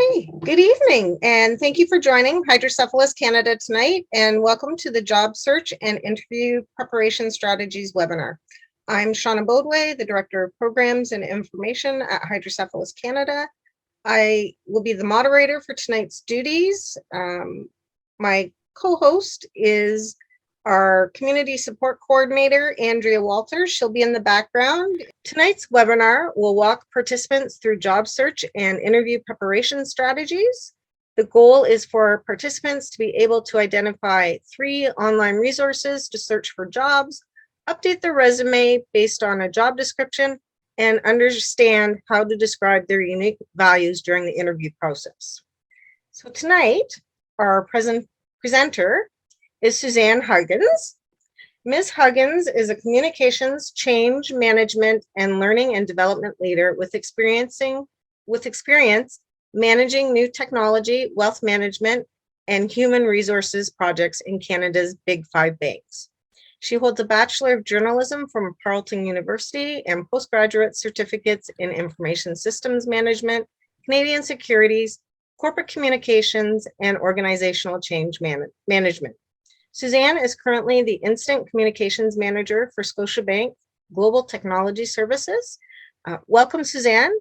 Okay, good evening, and thank you for joining Hydrocephalus Canada tonight, and welcome to the Job Search and Interview Preparation Strategies webinar. I'm Shauna Bodway, the Director of Programs and Information at Hydrocephalus Canada. I will be the moderator for tonight's duties. My co-host is our Community Support Coordinator, Andrea Walters. She'll be in the background. Tonight's webinar will walk participants through job search and interview preparation strategies. The goal is for participants to be able to identify 3 online resources to search for jobs, update their resume based on a job description, and understand how to describe their unique values during the interview process. So tonight, our presenter is Suzanne Huggins. Ms. Huggins is a communications, change management, and learning and development leader with experience managing new technology, wealth management, and human resources projects in Canada's Big 5 banks. She holds a Bachelor of Journalism from Carleton University and postgraduate certificates in Information Systems Management, Canadian Securities, Corporate Communications, and Organizational Change Management. Suzanne is currently the Instant Communications Manager for Scotiabank Global Technology Services. Welcome, Suzanne.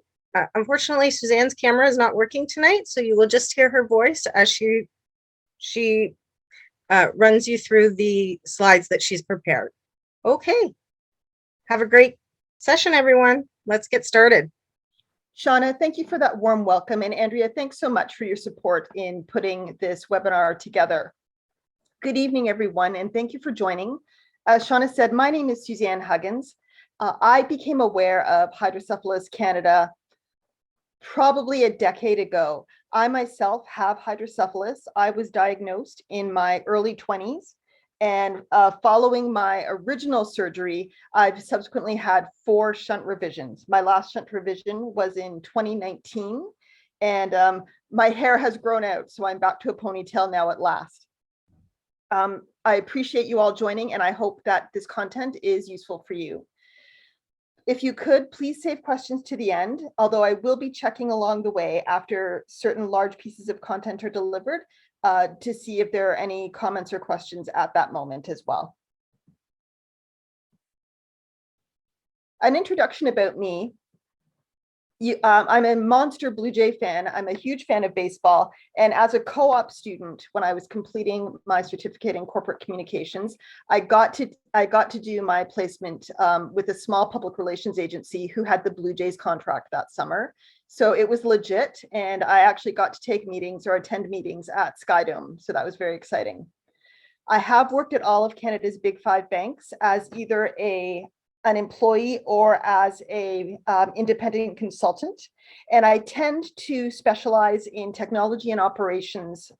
Unfortunately, Suzanne's camera is not working tonight, so you will just hear her voice as she runs you through the slides that she's prepared. Okay, have a great session, everyone. Let's get started. Shauna, thank you for that warm welcome. And Andrea, thanks so much for your support in putting this webinar together. Good evening, everyone, and thank you for joining. As Shauna said, my name is Suzanne Huggins. I became aware of Hydrocephalus Canada probably a decade ago. I myself have hydrocephalus. I was diagnosed in my early 20s, and following my original surgery, I've subsequently had 4 shunt revisions. My last shunt revision was in 2019, and my hair has grown out, so I'm back to a ponytail now at last. I appreciate you all joining, and I hope that this content is useful for you. If you could, please save questions to the end, although I will be checking along the way after certain large pieces of content are delivered to see if there are any comments or questions at that moment as well. An introduction about me. I'm a monster Blue Jay fan. I'm a huge fan of baseball. And as a co-op student, when I was completing my certificate in corporate communications, I got to do my placement with a small public relations agency who had the Blue Jays contract that summer. So it was legit. And I actually got to take meetings or attend meetings at Skydome. So that was very exciting. I have worked at all of Canada's Big 5 banks as either an employee or as a independent consultant. And I tend to specialize in technology and operations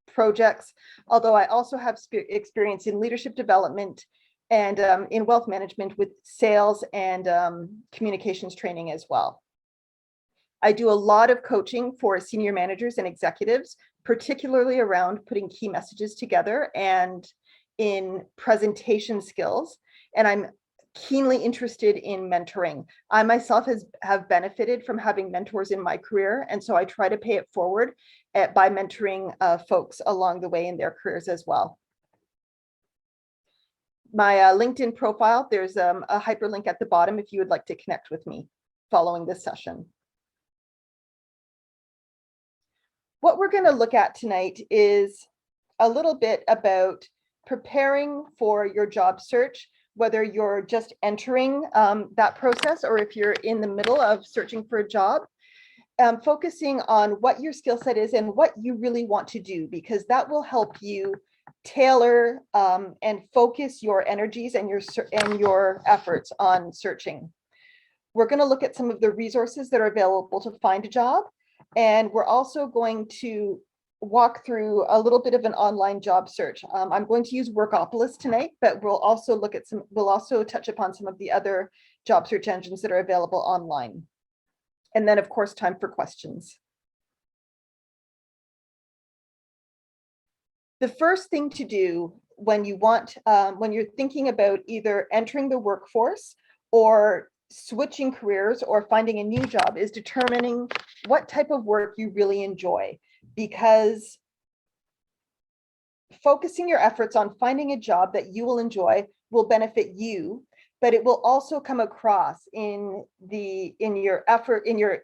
projects, although I also have experience in leadership development and in wealth management with sales and communications training as well. I do a lot of coaching for senior managers and executives, particularly around putting key messages together and in presentation skills. And I'm keenly interested in mentoring. I myself have benefited from having mentors in my career, and so I try to pay it forward by mentoring folks along the way in their careers as well. My LinkedIn profile, there's a hyperlink at the bottom if you would like to connect with me following this session. What we're going to look at tonight is a little bit about preparing for your job search, whether you're just entering that process or if you're in the middle of searching for a job, focusing on what your skill set is and what you really want to do, because that will help you tailor and focus your energies and your efforts on searching. We're going to look at some of the resources that are available to find a job, and we're also going to walk through a little bit of an online job search. I'm going to use Workopolis tonight, but we'll also touch upon some of the other job search engines that are available online. And then, of course, time for questions. The first thing to do when you're thinking about either entering the workforce or switching careers or finding a new job is determining what type of work you really enjoy, because focusing your efforts on finding a job that you will enjoy will benefit you, but it will also come across in your effort, in your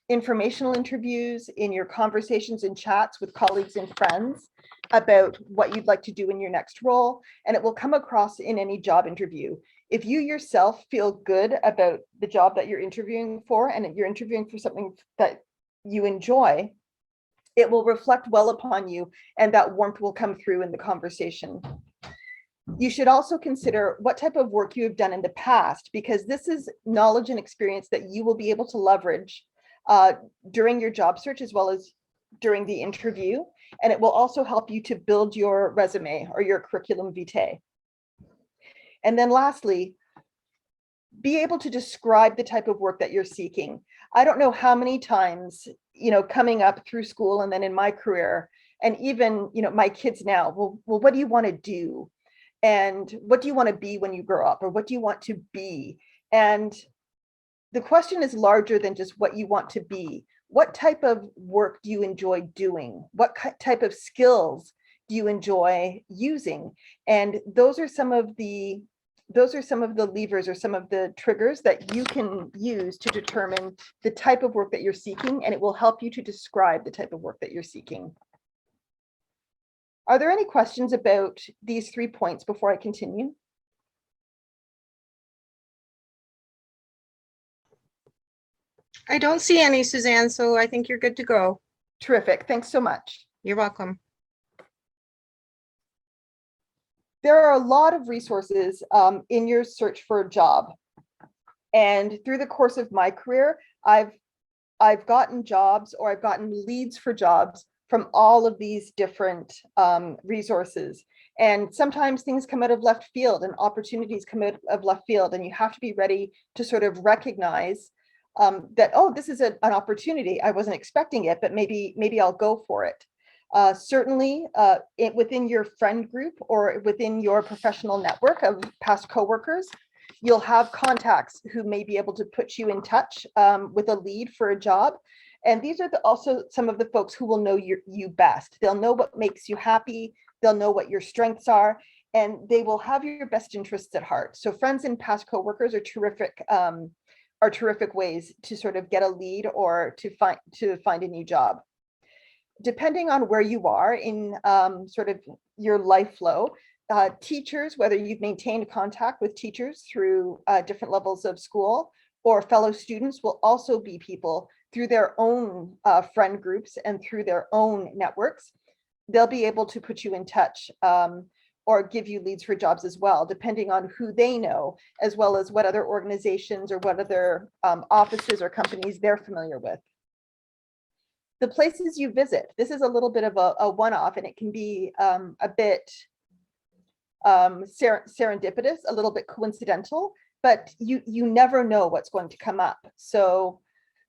informational interviews, in your conversations and chats with colleagues and friends about what you'd like to do in your next role, and it will come across in any job interview. If you yourself feel good about the job that you're interviewing for, and you're interviewing for something that you enjoy, it will reflect well upon you, and that warmth will come through in the conversation. You should also consider what type of work you have done in the past, because this is knowledge and experience that you will be able to leverage during your job search as well as during the interview. And it will also help you to build your resume or your curriculum vitae. And then lastly, be able to describe the type of work that you're seeking. I don't know how many times, coming up through school and then in my career, and even, my kids now, well, what do you want to do? And what do you want to be when you grow up? Or what do you want to be? And the question is larger than just what you want to be. What type of work do you enjoy doing? What type of skills do you enjoy using? And those are some of the levers or some of the triggers that you can use to determine the type of work that you're seeking, and it will help you to describe the type of work that you're seeking. Are there any questions about these 3 points before I continue? I don't see any, Suzanne, so I think you're good to go. Terrific. Thanks so much. You're welcome. There are a lot of resources in your search for a job. And through the course of my career, I've gotten jobs, or I've gotten leads for jobs from all of these different resources. And sometimes things come out of left field and opportunities come out of left field, and you have to be ready to sort of recognize that, oh, this is an opportunity. I wasn't expecting it, but maybe I'll go for it. Certainly within your friend group or within your professional network of past coworkers, you'll have contacts who may be able to put you in touch with a lead for a job. And these are also some of the folks who will know you best. They'll know what makes you happy. They'll know what your strengths are, and they will have your best interests at heart. So friends and past coworkers are terrific ways to sort of get a lead or to find a new job. Depending on where you are in sort of your life flow, teachers, whether you've maintained contact with teachers through different levels of school, or fellow students, will also be people through their own friend groups and through their own networks. They'll be able to put you in touch or give you leads for jobs as well, depending on who they know, as well as what other organizations or what other offices or companies they're familiar with. The places you visit, this is a little bit of a one-off, and it can be a bit serendipitous, a little bit coincidental, but you never know what's going to come up. So,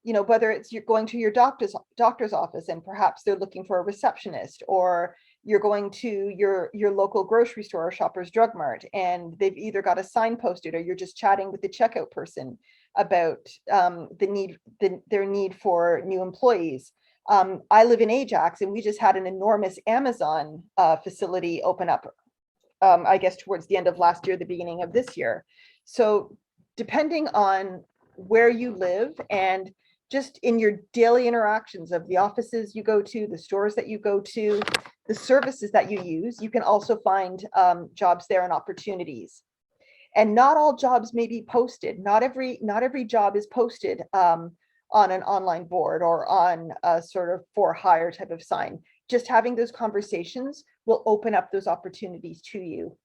whether it's you're going to your doctor's office and perhaps they're looking for a receptionist, or you're going to your local grocery store or Shoppers Drug Mart, and they've either got a sign posted, or you're just chatting with the checkout person about their need for new employees. I live in Ajax, and we just had an enormous Amazon facility open up, I guess towards the end of last year, the beginning of this year. So depending on where you live and just in your daily interactions of the offices you go to, the stores that you go to, the services that you use, you can also find jobs there and opportunities. And not all jobs may be posted. Not every job is posted on an online board or on a sort of for hire type of sign. Just having those conversations will open up those opportunities to you.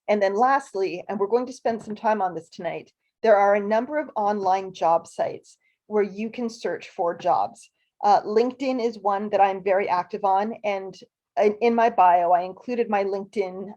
And then lastly, and we're going to spend some time on this tonight, there are a number of online job sites where you can search for jobs. LinkedIn is one that I'm very active on, and in my bio, I included my LinkedIn,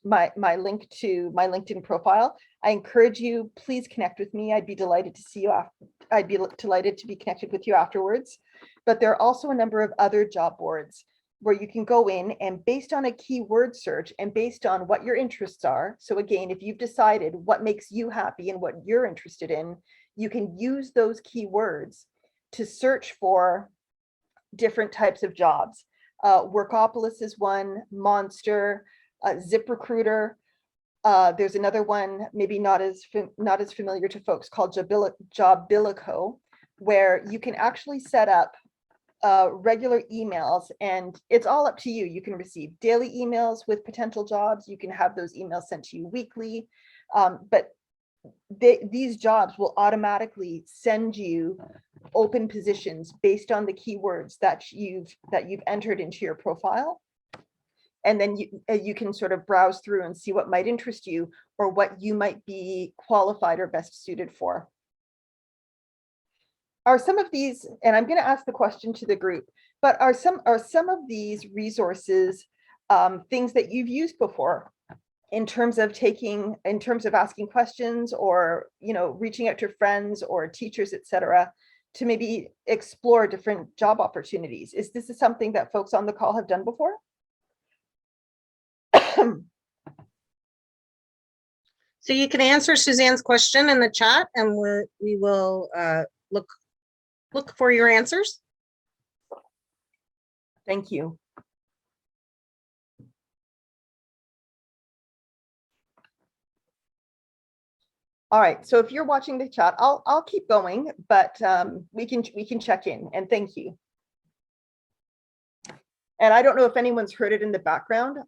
my link to my LinkedIn profile. I encourage you, please connect with me. I'd be delighted to see you after. I'd be delighted to be connected with you afterwards. But there are also a number of other job boards. where you can go in and based on a keyword search and based on what your interests are. So again, if you've decided what makes you happy and what you're interested in, you can use those keywords to search for different types of jobs. Workopolis is one, Monster, ZipRecruiter. There's another one, maybe not as familiar to folks, called Jobilico, where you can actually set up regular emails, and it's all up to you. You can receive daily emails with potential jobs. You can have those emails sent to you weekly, but these jobs will automatically send you open positions based on the keywords that you've entered into your profile. And then you can sort of browse through and see what might interest you or what you might be qualified or best suited for. Are some of these, and I'm going to ask the question to the group, but are some of these resources things that you've used before in terms of asking questions, or reaching out to friends or teachers, etc., to maybe explore different job opportunities? Is this something that folks on the call have done before? So you can answer Suzanne's question in the chat, and we will look for your answers. Thank you. All right, so if you're watching the chat, I'll keep going, but we can check in, and thank you. And I don't know if anyone's heard it in the background.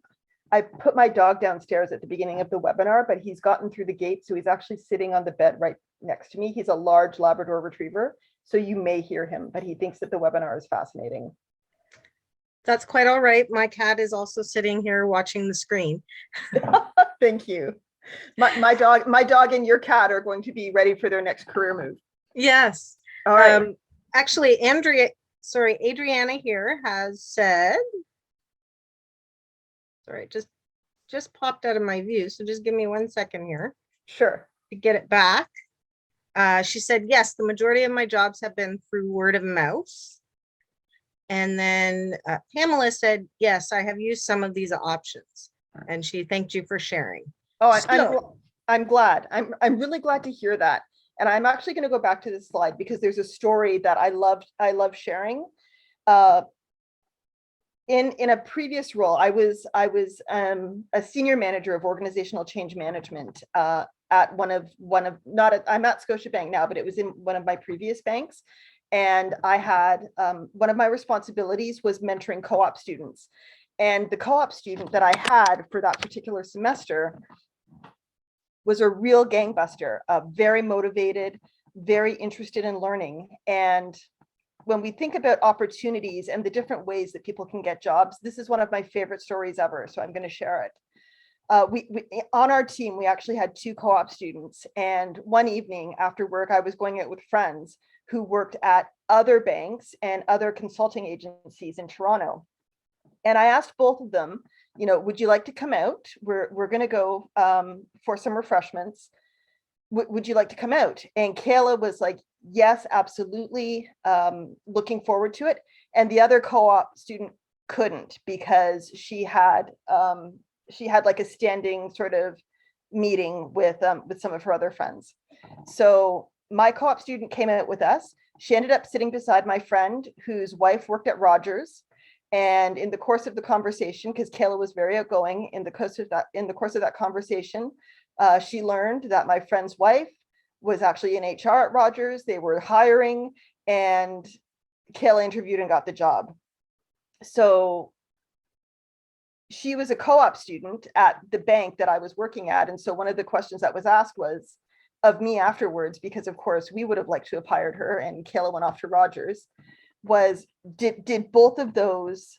I put my dog downstairs at the beginning of the webinar, but he's gotten through the gate, so he's actually sitting on the bed right next to me. He's a large Labrador Retriever, so you may hear him, but he thinks that the webinar is fascinating. That's quite all right. My cat is also sitting here watching the screen. Thank you. My dog and your cat are going to be ready for their next career move. Yes. All right. Actually, Adriana here has said, sorry, just popped out of my view. So just give me 1 second here. Sure. To get it back. She said, yes, the majority of my jobs have been through word of mouth. And then Pamela said, yes, I have used some of these options. And she thanked you for sharing. Oh, I'm glad. I'm really glad to hear that. And I'm actually going to go back to this slide because there's a story that I love sharing. In a previous role, I was a senior manager of organizational change management at I'm at Scotiabank now, but it was in one of my previous banks. And I had one of my responsibilities was mentoring co-op students. And the co-op student that I had for that particular semester was a real gangbuster, very motivated, very interested in learning. And when we think about opportunities and the different ways that people can get jobs, this is one of my favorite stories ever. So I'm going to share it. We on our team, we actually had 2 co-op students. And one evening after work, I was going out with friends who worked at other banks and other consulting agencies in Toronto. And I asked both of them, would you like to come out? We're going to go for some refreshments. Would you like to come out? And Kayla was like, yes, absolutely. Looking forward to it. And the other co-op student couldn't because she had like a standing sort of meeting with some of her other friends. So my co-op student came out with us. She ended up sitting beside my friend whose wife worked at Rogers. And in the course of the conversation, because Kayla was very outgoing, in the course of that conversation, she learned that my friend's wife was actually in HR at Rogers. They were hiring, and Kayla interviewed and got the job. So she was a co-op student at the bank that I was working at. And so one of the questions that was asked was of me afterwards, because of course we would have liked to have hired her, and Kayla went off to Rogers, was did both of those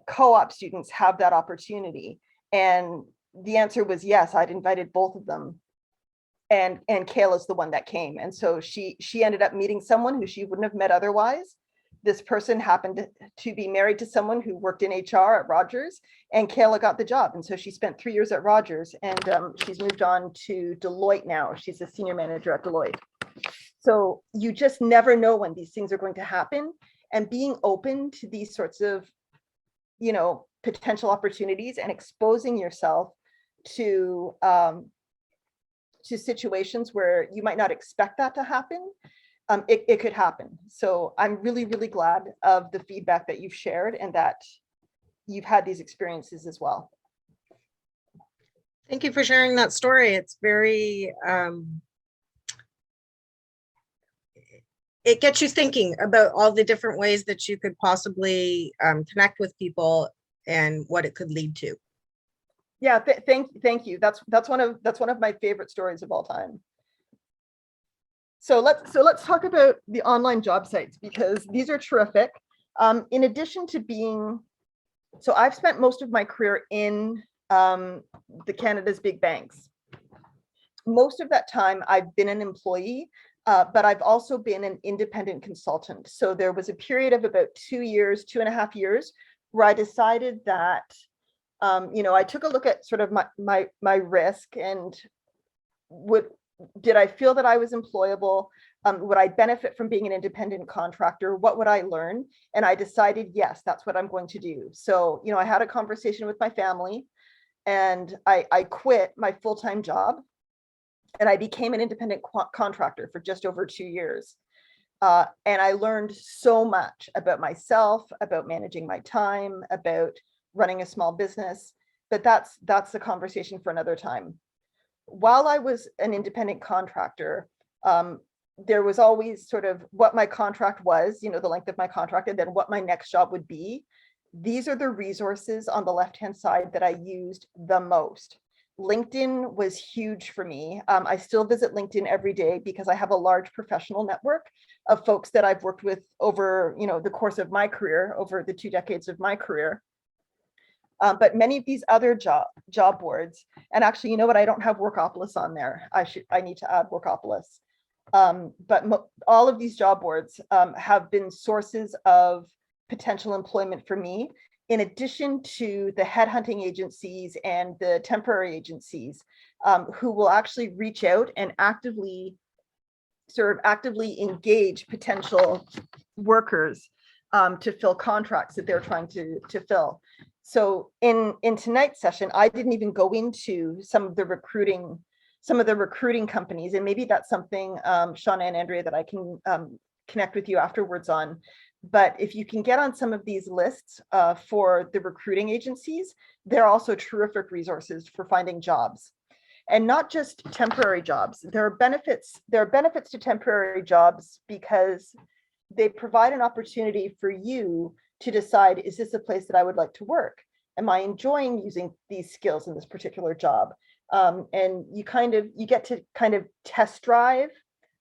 co-op students have that opportunity? And the answer was yes. I'd invited both of them, and Kayla's the one that came. And so she ended up meeting someone who she wouldn't have met otherwise. This person happened to be married to someone who worked in HR at Rogers, and Kayla got the job. And so she spent 3 years at Rogers, and she's moved on to Deloitte now. She's a senior manager at Deloitte. So you just never know when these things are going to happen. And being open to these sorts of potential opportunities and exposing yourself to situations where you might not expect that to happen. It could happen. So I'm really, really glad of the feedback that you've shared and that you've had these experiences as well. Thank you for sharing that story. It's very, it gets you thinking about all the different ways that you could possibly connect with people and what it could lead to. Yeah, thank you. That's one of my favorite stories of all time. So let's talk about the online job sites, because these are terrific. In addition to being, so I've spent most of my career in the Canada's big banks. Most of that time I've been an employee, but I've also been an independent consultant. So there was a period of about 2 years, 2.5 years, where I decided that, I took a look at sort of my risk and did I feel that I was employable? Would I benefit from being an independent contractor? What would I learn? And I decided, yes, that's what I'm going to do. So, I had a conversation with my family, and I quit my full-time job, and I became an independent contractor for just over 2 years. And I learned so much about myself, about managing my time, about running a small business, but that's the conversation for another time. While I was an independent contractor, there was always sort of what my contract was, the length of my contract, and then what my next job would be. These are the resources on the left-hand side that I used the most. LinkedIn was huge for me. I still visit LinkedIn every day because I have a large professional network of folks that I've worked with over, the course of my career, over the 2 decades of my career. But many of these other job boards, and actually, you know what? I don't have Workopolis on there. I need to add Workopolis. But all of these job boards have been sources of potential employment for me, in addition to the headhunting agencies and the temporary agencies who will actually reach out and actively engage potential workers to fill contracts that they're trying to fill. So in tonight's session, I didn't even go into some of the recruiting companies, and maybe that's something, Shauna and Andrea, that I can connect with you afterwards on. But if you can get on some of these lists for the recruiting agencies, they're also terrific resources for finding jobs. And not just temporary jobs. There are benefits to temporary jobs because they provide an opportunity for you to decide, is this a place that I would like to work? Am I enjoying using these skills in this particular job? And you get to kind of test drive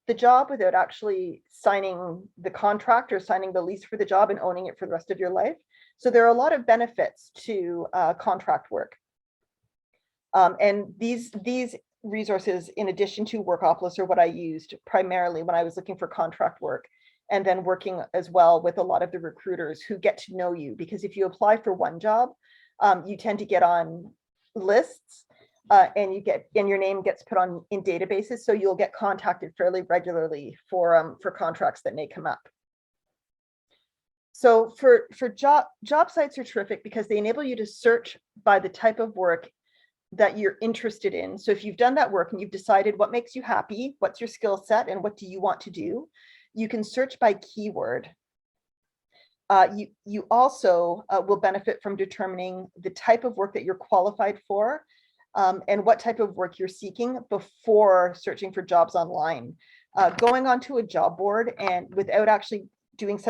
the job without actually signing the contract or signing the lease for the job and owning it for the rest of your life. So there are a lot of benefits to contract work. And these resources, in addition to Workopolis, are what I used primarily when I was looking for contract work, and then working as well with a lot of the recruiters who get to know you, because if you apply for one job, you tend to get on lists and your name gets put on in databases, so you'll get contacted fairly regularly for contracts that may come up. So for job sites are terrific because they enable you to search by the type of work that you're interested in. So if you've done that work and you've decided what makes you happy, what's your skill set, and what do you want to do, you can search by keyword. You also will benefit from determining the type of work that you're qualified for, and what type of work you're seeking before searching for jobs online. Going onto a job board and without actually doing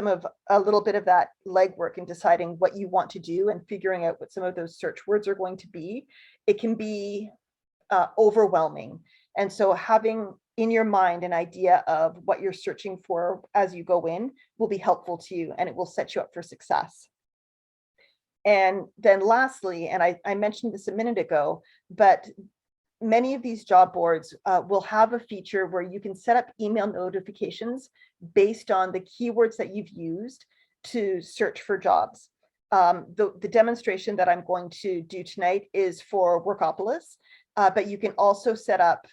a little bit of that legwork and deciding what you want to do and figuring out what some of those search words are going to be, it can be overwhelming. And so having in your mind an idea of what you're searching for as you go in will be helpful to you, and it will set you up for success. And then lastly, and I mentioned this a minute ago, but many of these job boards will have a feature where you can set up email notifications based on the keywords that you've used to search for jobs. The demonstration that I'm going to do tonight is for Workopolis, but you can also set up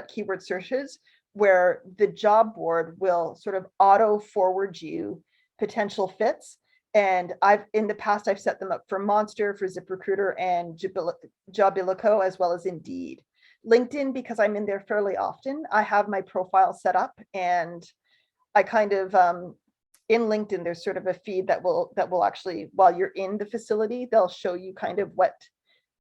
keyword searches where the job board will sort of auto forward you potential fits. And in the past, I've set them up for Monster, for ZipRecruiter, and Jobilico, as well as Indeed. LinkedIn, because I'm in there fairly often, I have my profile set up, and I kind of in LinkedIn, there's sort of a feed that will actually, while you're in the facility, they'll show you kind of what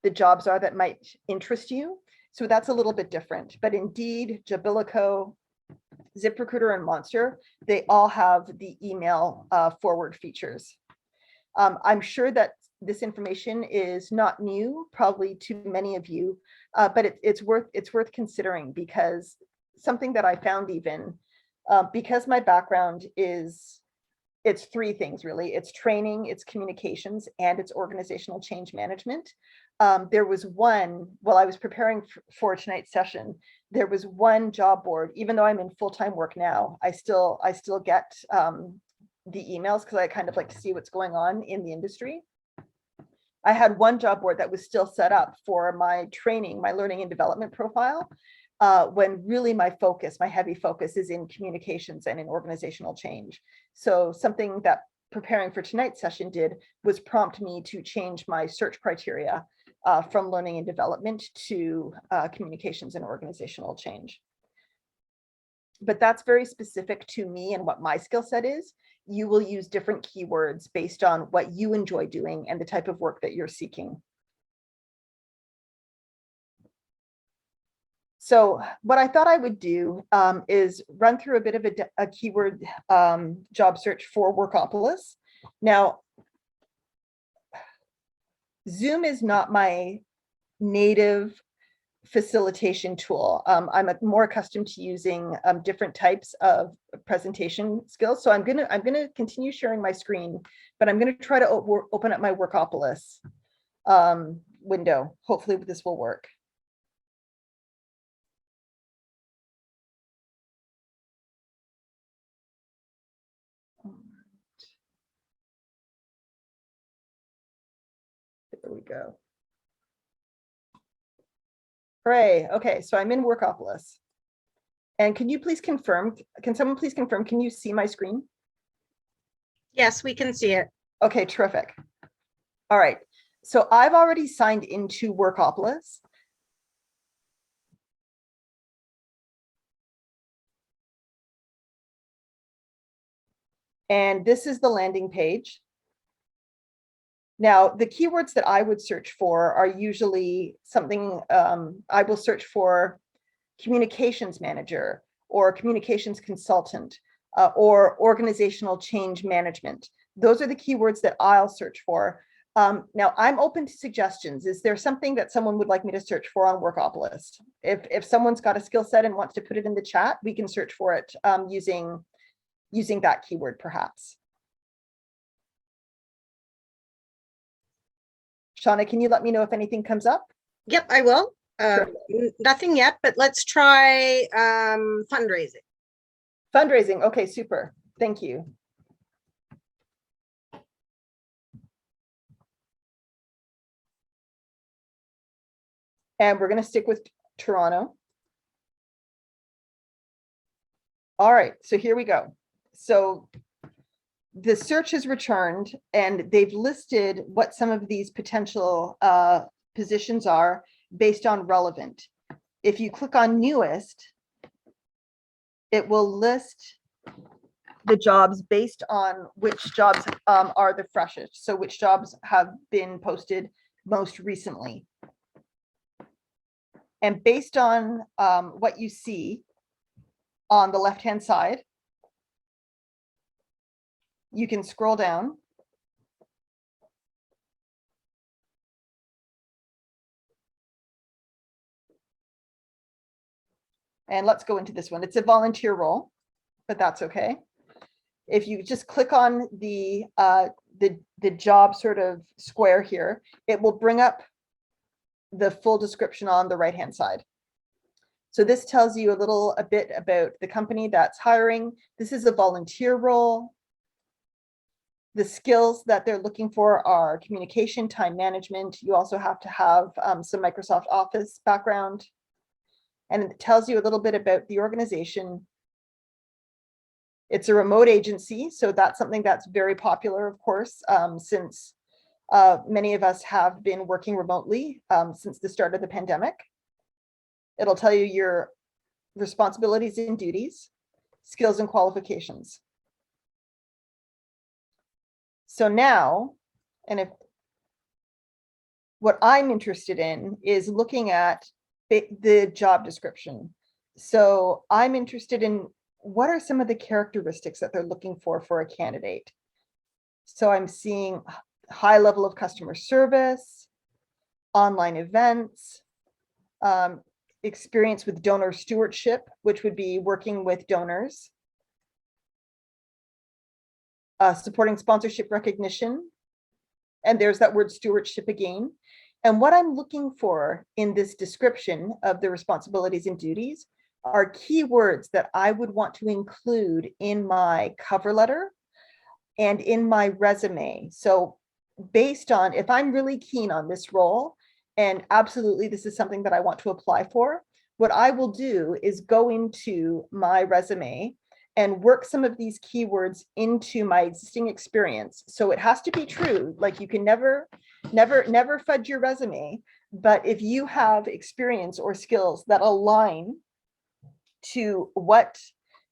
the jobs are that might interest you. So that's a little bit different. But Indeed, Jobilico, ZipRecruiter, and Monster, they all have the email forward features. I'm sure that this information is not new, probably to many of you, but it's worth considering, because something that I found, even because my background is, it's three things really. It's training, it's communications, and it's organizational change management. There was one, while I was preparing for tonight's session, there was one job board, even though I'm in full-time work now, I still get the emails, because I kind of like to see what's going on in the industry. I had one job board that was still set up for my training, my learning and development profile, when really my heavy focus is in communications and in organizational change. So something that preparing for tonight's session did was prompt me to change my search criteria from learning and development to communications and organizational change. But that's very specific to me and what my skill set is. You will use different keywords based on what you enjoy doing and the type of work that you're seeking. So what I thought I would do is run through a bit of a keyword job search for Workopolis. Now, Zoom is not my native facilitation tool. I'm more accustomed to using different types of presentation skills. So I'm gonna continue sharing my screen, but I'm gonna try to open up my Workopolis window. Hopefully this will work. There we go. Hooray. Okay, so I'm in Workopolis. And can you please confirm, can someone please confirm, can you see my screen? Yes, we can see it. Okay, terrific. All right, so I've already signed into Workopolis. And this is the landing page. Now, the keywords that I would search for are usually something, I will search for communications manager or communications consultant or organizational change management. Those are the keywords that I'll search for. Now, I'm open to suggestions. Is there something that someone would like me to search for on Workopolis? If someone's got a skill set and wants to put it in the chat, we can search for it using that keyword, perhaps. Shauna, can you let me know if anything comes up? Yep, I will. Sure. Nothing yet, but let's try fundraising. Fundraising. Okay, super. Thank you. And we're going to stick with Toronto. All right, so here we go. So the search has returned, and they've listed what some of these potential positions are based on relevant. If you click on newest, it will list the jobs based on which jobs are the freshest. So which jobs have been posted most recently. And based on what you see on the left-hand side, you can scroll down. And let's go into this one. It's a volunteer role, but that's okay. If you just click on the job sort of square here, it will bring up the full description on the right-hand side. So this tells you a bit about the company that's hiring. This is a volunteer role. The skills that they're looking for are communication, time management. You also have to have some Microsoft Office background. And it tells you a little bit about the organization. It's a remote agency, so that's something that's very popular, of course, since many of us have been working remotely since the start of the pandemic. It'll tell you your responsibilities and duties, skills and qualifications. So now, and if what I'm interested in is looking at the job description. So I'm interested in what are some of the characteristics that they're looking for a candidate. So I'm seeing high level of customer service, online events, experience with donor stewardship, which would be working with donors, supporting sponsorship recognition. And there's that word stewardship again. And what I'm looking for in this description of the responsibilities and duties are keywords that I would want to include in my cover letter and in my resume. So based on, if I'm really keen on this role, and absolutely this is something that I want to apply for, what I will do is go into my resume and work some of these keywords into my existing experience. So it has to be true. Like you can never fudge your resume, but if you have experience or skills that align to what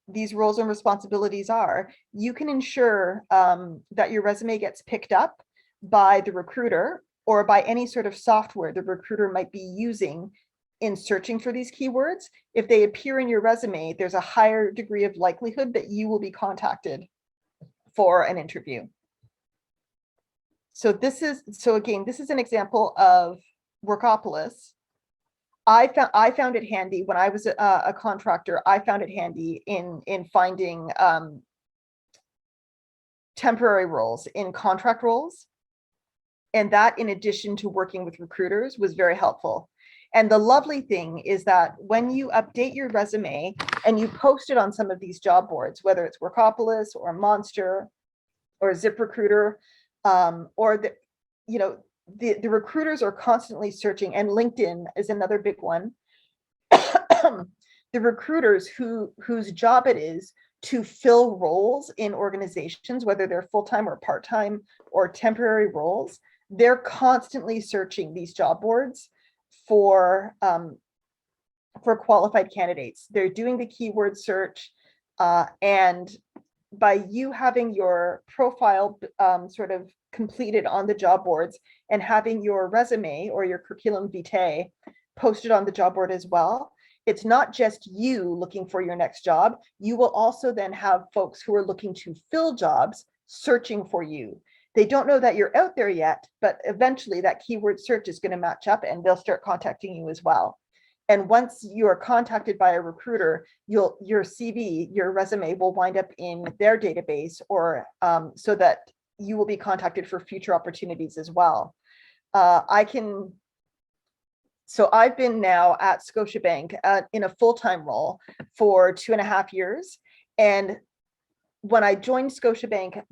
these roles and responsibilities are, you can ensure that your resume gets picked up by the recruiter or by any sort of software the recruiter might be using in searching for these keywords. If they appear in your resume, there's a higher degree of likelihood that you will be contacted for an interview. So again, this is an example of Workopolis. I found it handy when I was a contractor. I found it handy in finding temporary roles in contract roles. And that, in addition to working with recruiters, was very helpful. And the lovely thing is that when you update your resume and you post it on some of these job boards, whether it's Workopolis or Monster or ZipRecruiter, or the recruiters are constantly searching, and LinkedIn is another big one. The recruiters whose job it is to fill roles in organizations, whether they're full-time or part-time or temporary roles, they're constantly searching these job boards for qualified candidates. They're doing the keyword search, and by you having your profile sort of completed on the job boards and having your resume or your curriculum vitae posted on the job board as well, it's not just you looking for your next job. You will also then have folks who are looking to fill jobs searching for you. They don't know that you're out there yet, but eventually that keyword search is going to match up and they'll start contacting you as well. And once you are contacted by a recruiter, your CV, your resume will wind up in their database, or so that you will be contacted for future opportunities as well. So I've been now at Scotiabank in a full-time role for 2.5 years. And when I joined Scotiabank,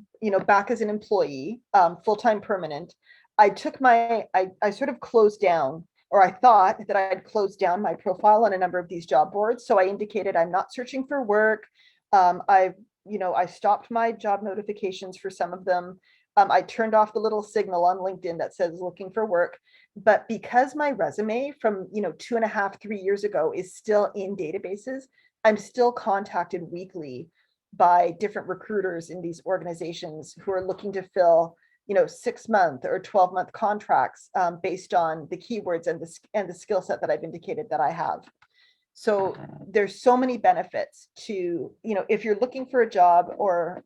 back as an employee, full-time permanent, I sort of closed down, or I thought that I'd closed down my profile on a number of these job boards. So I indicated I'm not searching for work. I stopped my job notifications for some of them. I turned off the little signal on LinkedIn that says looking for work. But because my resume from 2.5, 3 years ago is still in databases, I'm still contacted weekly by different recruiters in these organizations who are looking to fill 6-month or 12-month contracts based on the keywords and the skill set that I've indicated that I have. So there's so many benefits to, if you're looking for a job, or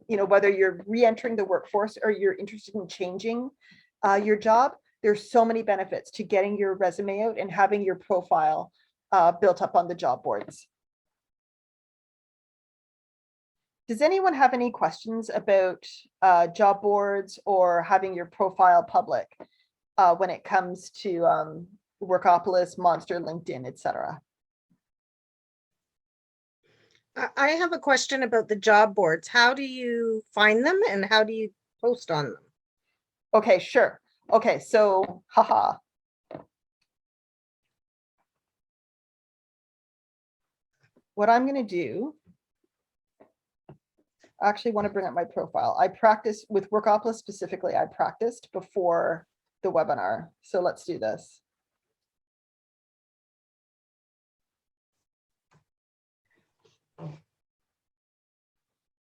whether you're re-entering the workforce or you're interested in changing your job, there's so many benefits to getting your resume out and having your profile built up on the job boards. Does anyone have any questions about job boards or having your profile public when it comes to Workopolis, Monster, LinkedIn, etc.? I have a question about the job boards. How do you find them and how do you post on them? Okay, sure. Okay, so haha. What I'm going to do I actually want to bring up my profile. I practiced with Workopolis specifically. I practiced before the webinar. So let's do this.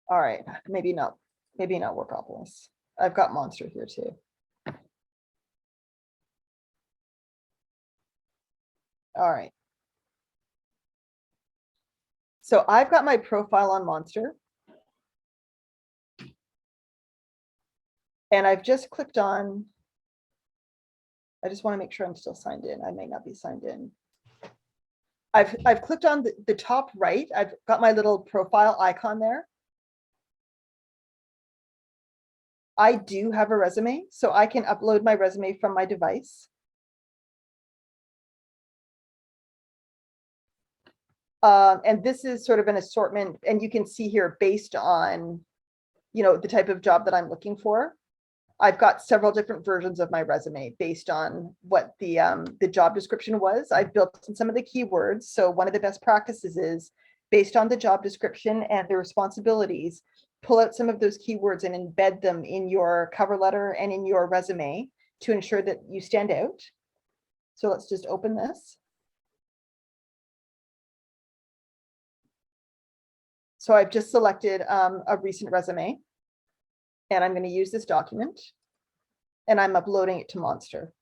All right, maybe not Workopolis. I've got Monster here too. All right. So I've got my profile on Monster. And I've just clicked on, I just want to make sure I'm still signed in. I may not be signed in. I've clicked on the top right. I've got my little profile icon there. I do have a resume, so I can upload my resume from my device. And this is sort of an assortment, and you can see here based on, the type of job that I'm looking for. I've got several different versions of my resume based on what the job description was. I've built in some of the keywords. So one of the best practices is based on the job description and the responsibilities, pull out some of those keywords and embed them in your cover letter and in your resume to ensure that you stand out. So let's just open this. So I've just selected a recent resume, and I'm going to use this document, and I'm uploading it to Monster.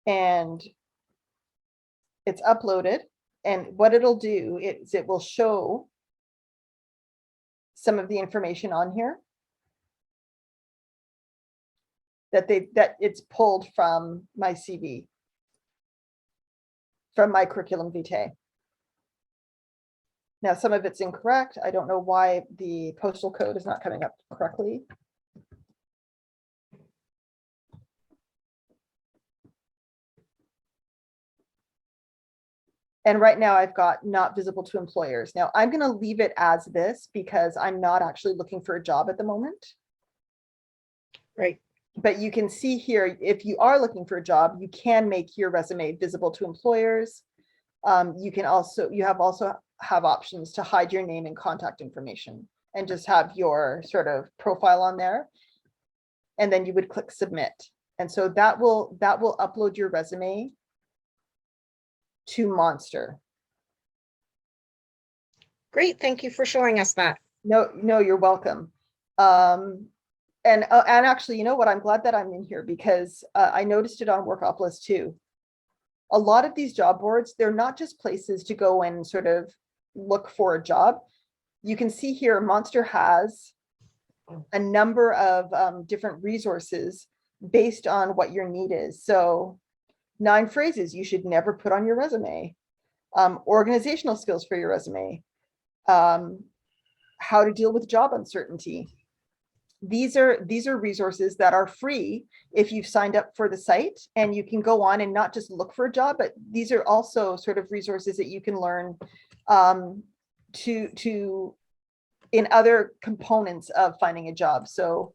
And it's uploaded, and what it'll do is it will show some of the information on here that it's pulled from my CV, from my curriculum vitae. Now, some of it's incorrect. I don't know why the postal code is not coming up correctly. And right now I've got not visible to employers. Now I'm going to leave it as this because I'm not actually looking for a job at the moment. Right. But you can see here, if you are looking for a job, you can make your resume visible to employers. You have options to hide your name and contact information and just have your sort of profile on there. And then you would click submit. And so that will upload your resume to Monster. Great. Thank you for showing us that. No, you're welcome. And actually, you know what? I'm glad that I'm in here because I noticed it on Workopolis too. A lot of these job boards, they're not just places to go and sort of look for a job. You can see here, Monster has a number of different resources based on what your need is. So 9 phrases you should never put on your resume, organizational skills for your resume, how to deal with job uncertainty. These are resources that are free if you've signed up for the site, and you can go on and not just look for a job, but these are also sort of resources that you can learn in other components of finding a job. So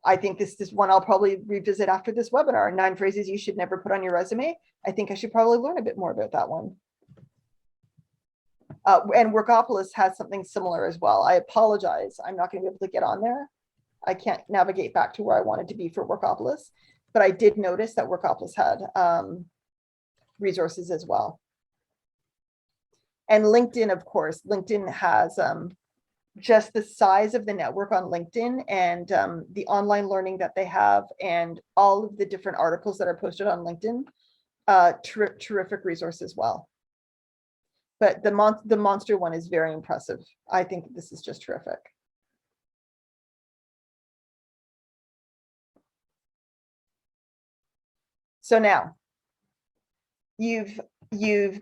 I think this is one I'll probably revisit after this webinar. 9 phrases you should never put on your resume. I think I should probably learn a bit more about that one. And Workopolis has something similar as well. I apologize. I'm not going to be able to get on there. I can't navigate back to where I wanted to be for Workopolis, but I did notice that Workopolis had resources as well. And LinkedIn, of course, LinkedIn has just the size of the network on LinkedIn and the online learning that they have and all of the different articles that are posted on LinkedIn, terrific resource as well. But the Monster one is very impressive. I think this is just terrific. So now you've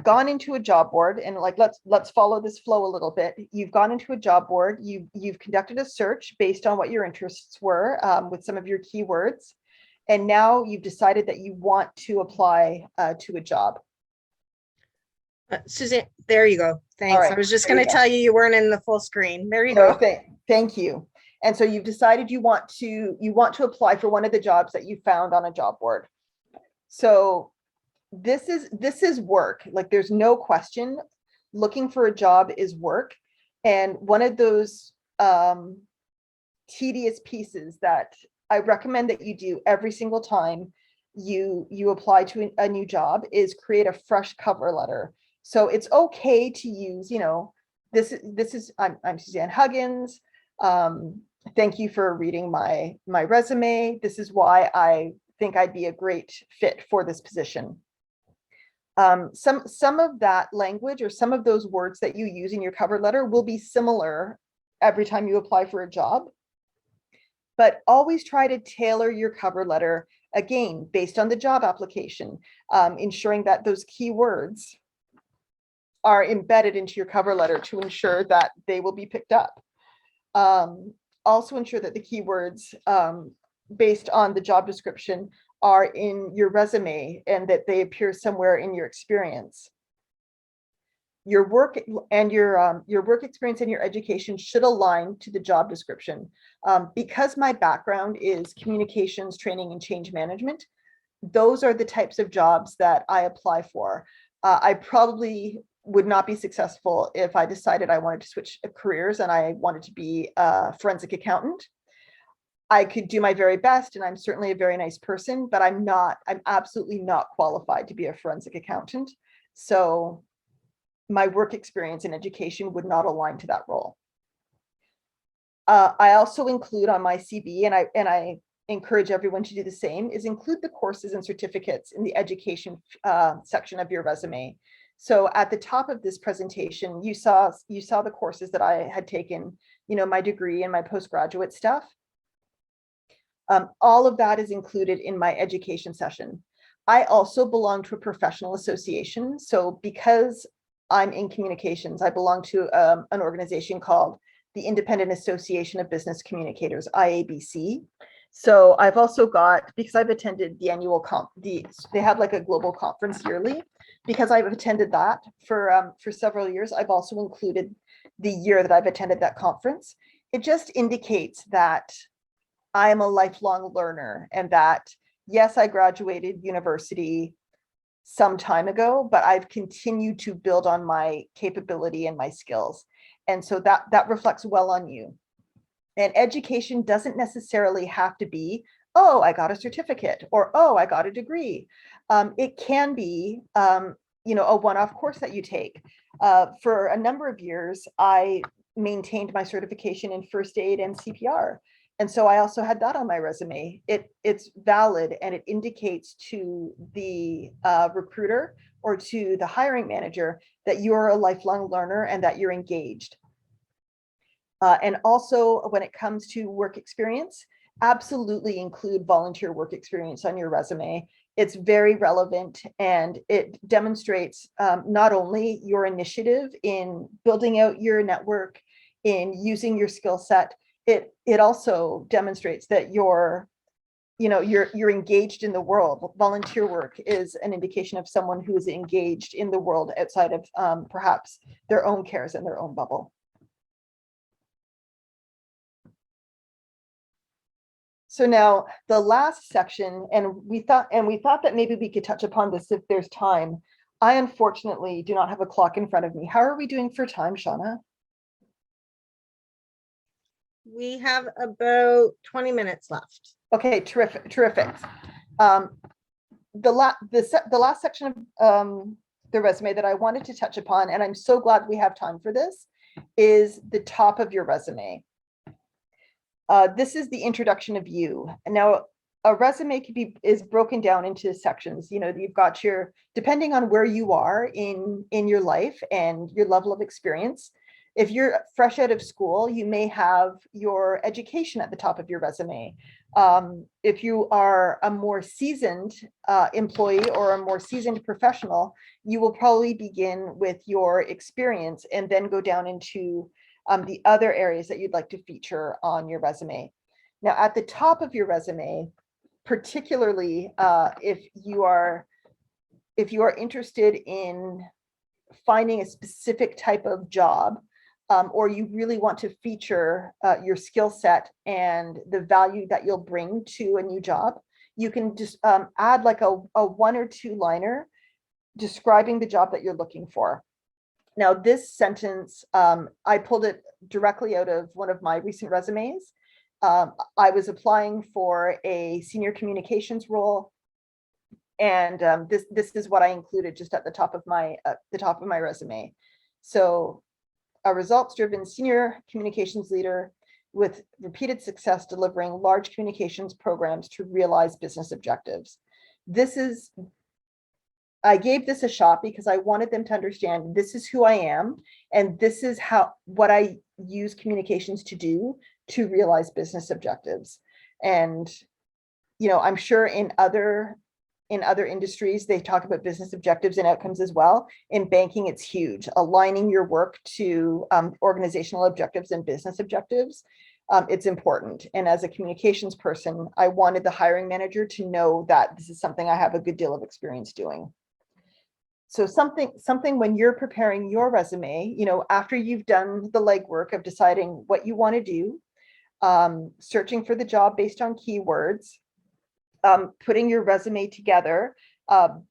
gone into a job board, and like let's follow this flow a little bit. You've gone into a job board, you've conducted a search based on what your interests were with some of your keywords, and now you've decided that you want to apply to a job. Suzanne, there you go. Thanks. Right, I was just going to tell you weren't in the full screen. There you go. go. Thank you. And so you've decided you want to apply for one of the jobs that you found on a job board. So this is work. Like, there's no question. Looking for a job is work. And one of those tedious pieces that I recommend that you do every single time you apply to a new job is create a fresh cover letter. So it's okay to use, this is I'm Suzanne Huggins. Thank you for reading my resume. This is why I think I'd be a great fit for this position. Some of that language or some of those words that you use in your cover letter will be similar every time you apply for a job, but always try to tailor your cover letter, again, based on the job application, ensuring that those keywords are embedded into your cover letter to ensure that they will be picked up. Also ensure that the keywords based on the job description are in your resume and that they appear somewhere in your experience. Your work and your work experience and your education should align to the job description. Because my background is communications, training, and change management, those are the types of jobs that I apply for. I probably would not be successful if I decided I wanted to switch careers and I wanted to be a forensic accountant. I could do my very best, and I'm certainly a very nice person, but I'm absolutely not qualified to be a forensic accountant. So my work experience and education would not align to that role. I also include on my CV, and I encourage everyone to do the same, is include the courses and certificates in the education section of your resume. So at the top of this presentation, you saw the courses that I had taken, my degree and my postgraduate stuff. All of that is included in my education session. I also belong to a professional association. So because I'm in communications, I belong to an organization called the Independent Association of Business Communicators, IABC. So I've also got, because I've attended the annual they have like a global conference yearly. Because I've attended that for several years, I've also included the year that I've attended that conference. It just indicates that I am a lifelong learner, and that, yes, I graduated university some time ago, but I've continued to build on my capability and my skills. And so that reflects well on you. And education doesn't necessarily have to be, oh, I got a certificate, or, oh, I got a degree. It can be, a one-off course that you take. For a number of years, I maintained my certification in first aid and CPR. And so I also had that on my resume. It's valid, and it indicates to the recruiter or to the hiring manager that you're a lifelong learner and that you're engaged. And also, when it comes to work experience, absolutely include volunteer work experience on your resume. It's very relevant, and it demonstrates not only your initiative in building out your network, in using your skill set, it also demonstrates that you're engaged in the world. Volunteer work is an indication of someone who is engaged in the world outside of perhaps their own cares and their own bubble. So now the last section, and we thought that maybe we could touch upon this if there's time. I unfortunately do not have a clock in front of me. How are we doing for time, Shauna? We have about 20 minutes left. Okay, terrific. The last section of the resume that I wanted to touch upon, and I'm so glad we have time for this, is the top of your resume. This is the introduction of you. Now, a resume is broken down into sections. You've got depending on where you are in your life and your level of experience. If you're fresh out of school, you may have your education at the top of your resume. If you are a more seasoned employee or a more seasoned professional, you will probably begin with your experience and then go down into the other areas that you'd like to feature on your resume. Now, at the top of your resume, particularly if you are interested in finding a specific type of job, or you really want to feature your skill set and the value that you'll bring to a new job, you can just add like a 1 or 2 liner describing the job that you're looking for. Now, this sentence, I pulled it directly out of one of my recent resumes. I was applying for a senior communications role, and this is what I included just at the top of my resume. So, a results-driven senior communications leader with repeated success delivering large communications programs to realize business objectives. I gave this a shot because I wanted them to understand this is who I am, and this is what I use communications to do to realize business objectives. And, I'm sure in other industries, they talk about business objectives and outcomes as well. In banking, it's huge. Aligning your work to organizational objectives and business objectives, it's important. And as a communications person, I wanted the hiring manager to know that this is something I have a good deal of experience doing. So something when you're preparing your resume, after you've done the legwork of deciding what you want to do, searching for the job based on keywords, putting your resume together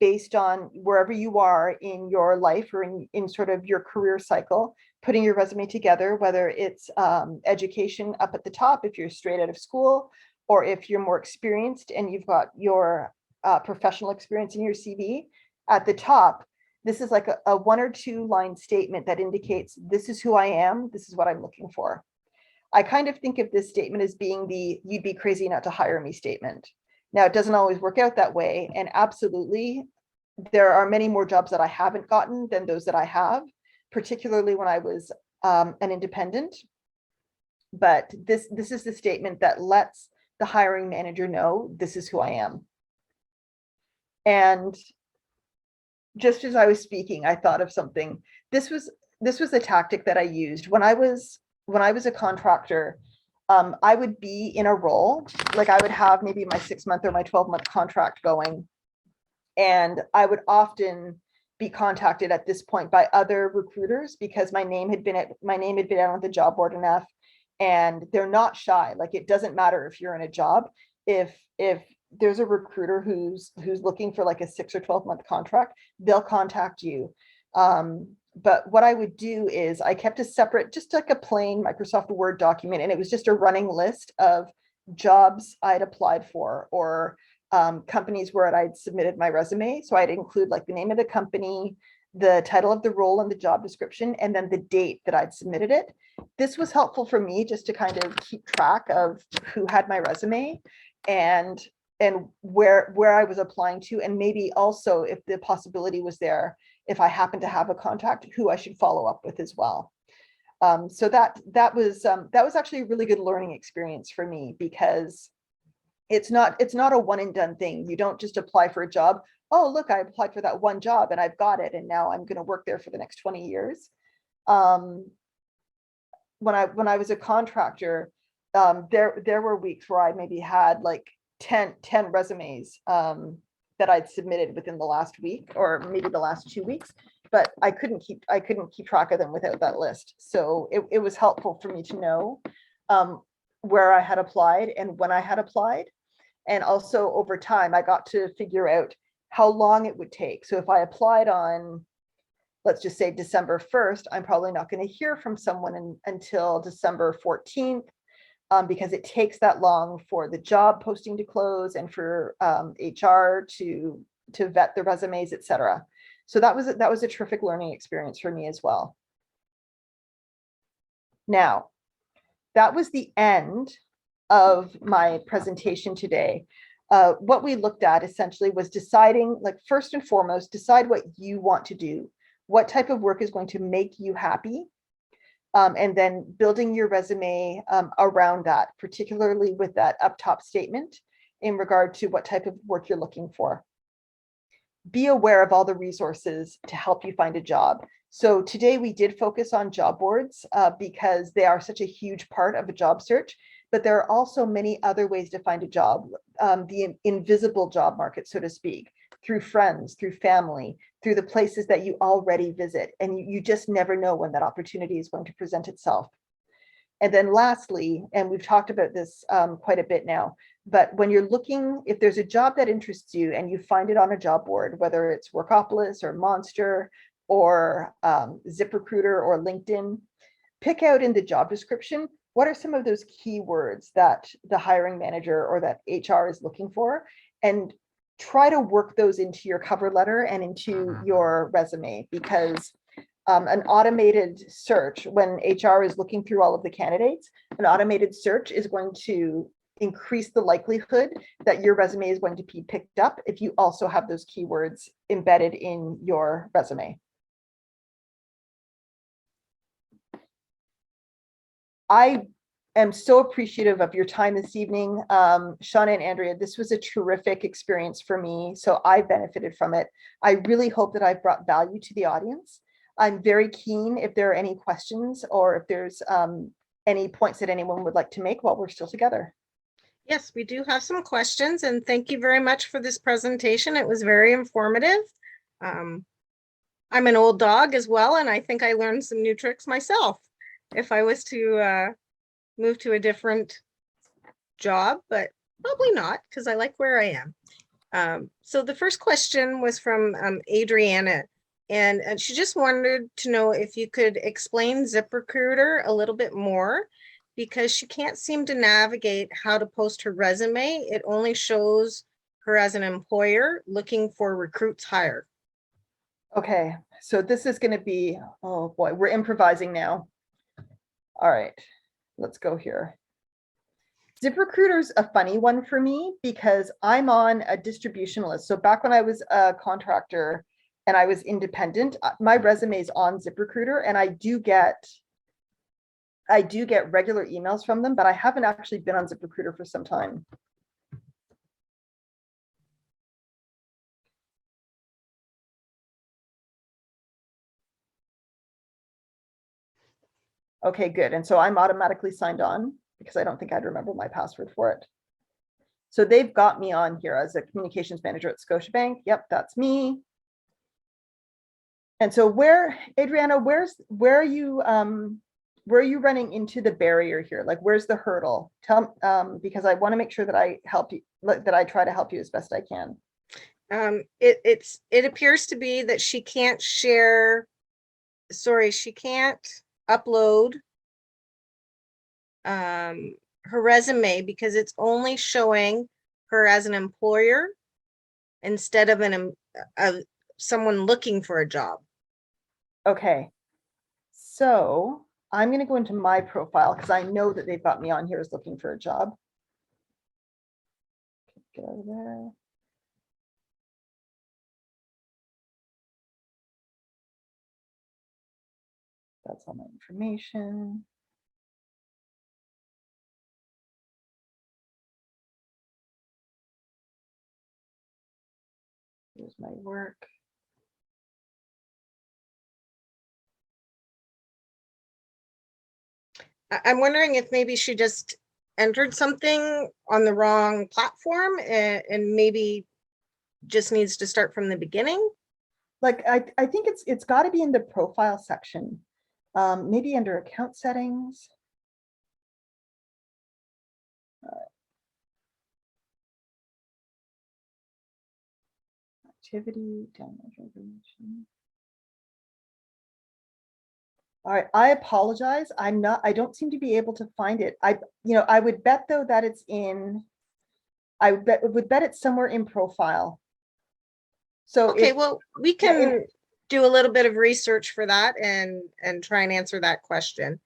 based on wherever you are in your life or in sort of your career cycle, putting your resume together, whether it's education up at the top, if you're straight out of school, or if you're more experienced and you've got your professional experience in your CV at the top. This is like a 1 or 2 line statement that indicates this is who I am, this is what I'm looking for. I kind of think of this statement as being the "you'd be crazy not to hire me" statement. Now, it doesn't always work out that way, and absolutely, there are many more jobs that I haven't gotten than those that I have, particularly when I was an independent. But this is the statement that lets the hiring manager know this is who I am. And just as I was speaking, I thought of something. This was a tactic that I used when I was a contractor. I would be in a role, like I would have maybe my 6-month or my 12-month contract going, and I would often be contacted at this point by other recruiters because my name had been out on the job board enough, and they're not shy. Like, it doesn't matter if you're in a job. If there's a recruiter who's looking for like a 6 or 12-month contract, they'll contact you. But what I would do is I kept a separate, just like a plain Microsoft Word document, and it was just a running list of jobs I'd applied for or companies where I'd submitted my resume. So I'd include like the name of the company, the title of the role and the job description, and then the date that I'd submitted it. This was helpful for me just to kind of keep track of who had my resume and where I was applying to, and maybe also if the possibility was there, if I happen to have a contact, who I should follow up with as well. So that was actually a really good learning experience for me, because it's not a one and done thing. You don't just apply for a job. Oh, look, I applied for that one job and I've got it, and now I'm going to work there for the next 20 years. When I was a contractor, there were weeks where I maybe had like 10 resumes that I'd submitted within the last week or maybe the last 2 weeks, but I couldn't keep track of them without that list. So it was helpful for me to know where I had applied and when I had applied. And also over time, I got to figure out how long it would take. So if I applied on, let's just say December 1st, I'm probably not going to hear from someone until December 14th. Because it takes that long for the job posting to close and for HR to vet the resumes, etc. So that was a terrific learning experience for me as well. Now, that was the end of my presentation today. What we looked at essentially was deciding, like, first and foremost, decide what you want to do. What type of work is going to make you happy? And then building your resume around that, particularly with that up top statement in regard to what type of work you're looking for. Be aware of all the resources to help you find a job. So today we did focus on job boards because they are such a huge part of a job search, but there are also many other ways to find a job, the invisible job market, so to speak, through friends, through family, through the places that you already visit. And you just never know when that opportunity is going to present itself. And then lastly, and we've talked about this quite a bit now, but when you're looking, if there's a job that interests you and you find it on a job board, whether it's Workopolis or Monster or ZipRecruiter or LinkedIn, pick out in the job description, what are some of those keywords that the hiring manager or that HR is looking for, and try to work those into your cover letter and into your resume, because an automated search, when HR is looking through all of the candidates, an automated search is going to increase the likelihood that your resume is going to be picked up if you also have those keywords embedded in your resume. I am so appreciative of your time this evening. Shauna and Andrea, this was a terrific experience for me, so I benefited from it. I really hope that I've brought value to the audience. I'm very keen if there are any questions or if there's any points that anyone would like to make while we're still together. Yes, we do have some questions, and thank you very much for this presentation. It was very informative. I'm an old dog as well, and I think I learned some new tricks myself if I was to move to a different job, but probably not, because I like where I am. So the first question was from Adriana, and she just wanted to know if you could explain ZipRecruiter a little bit more, because she can't seem to navigate how to post her resume. It only shows her as an employer looking for recruits hire. Okay, so this is going to be, oh boy, we're improvising now. All right, let's go here. ZipRecruiter's a funny one for me because I'm on a distribution list. So back when I was a contractor and I was independent, my resume is on ZipRecruiter, and I do get regular emails from them, but I haven't actually been on ZipRecruiter for some time. Okay, good. And so I'm automatically signed on because I don't think I'd remember my password for it. So they've got me on here as a communications manager at Scotiabank. Yep, that's me. And so Adriana, where are you running into the barrier here? Like, where's the hurdle? Because I want to make sure that I help you, that I try to help you as best I can. It appears to be that she can't she can't upload her resume because it's only showing her as an employer instead of someone looking for a job. Okay, so I'm going to go into my profile because I know that they've got me on here as looking for a job. Get out of there. That's all my information. Here's my work. I'm wondering if maybe she just entered something on the wrong platform and maybe just needs to start from the beginning. Like, I think it's got to be in the profile section, maybe under account settings. Activity, download information. All right, I apologize. I don't seem to be able to find it. I would bet though that it's in, I would bet it's somewhere in profile. So okay, well, we can do a little bit of research for that and try and answer that question.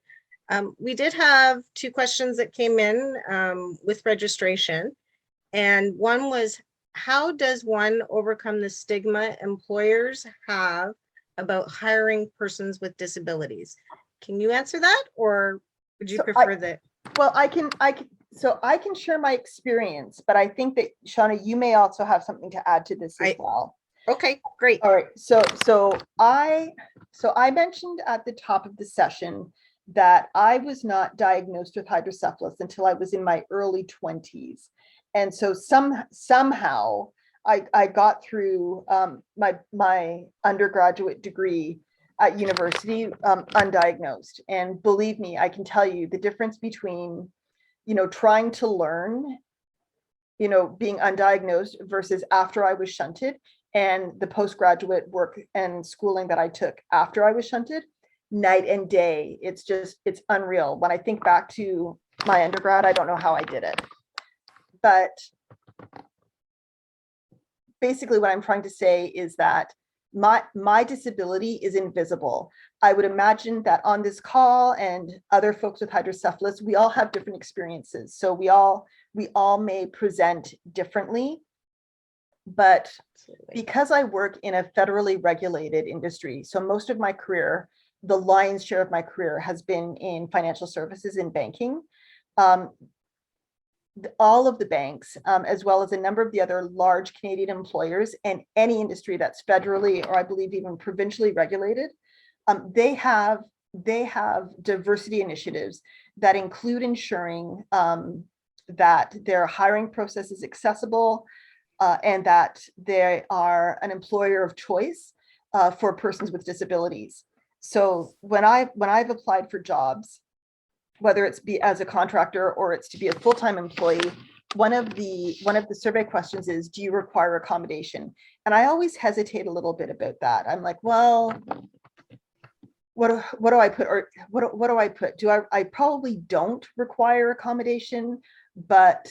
We did have two questions that came in with registration, and one was, how does one overcome the stigma employers have about hiring persons with disabilities? Can you answer that, or would you prefer that? Well, I can share my experience, but I think that Shauna, you may also have something to add to this as well. Okay, great. All right. So I mentioned at the top of the session that I was not diagnosed with hydrocephalus until I was in my early 20s. And so somehow I got through my undergraduate degree at university undiagnosed. And believe me, I can tell you the difference between, trying to learn, being undiagnosed versus after I was shunted, and the postgraduate work and schooling that I took after I was shunted, night and day. It's unreal. When I think back to my undergrad, I don't know how I did it. But basically what I'm trying to say is that my disability is invisible. I would imagine that on this call and other folks with hydrocephalus, we all have different experiences. So we all may present differently, but because I work in a federally regulated industry, so most of my career, the lion's share of my career has been in financial services and banking. All of the banks, as well as a number of the other large Canadian employers and any industry that's federally, or I believe even provincially regulated, they have diversity initiatives that include ensuring that their hiring process is accessible, and that they are an employer of choice for persons with disabilities. So when I've applied for jobs, whether it's be as a contractor or it's to be a full-time employee, one of the survey questions is, do you require accommodation? And I always hesitate a little bit about that. I'm like, well, what do I put, or what do I put? I probably don't require accommodation, but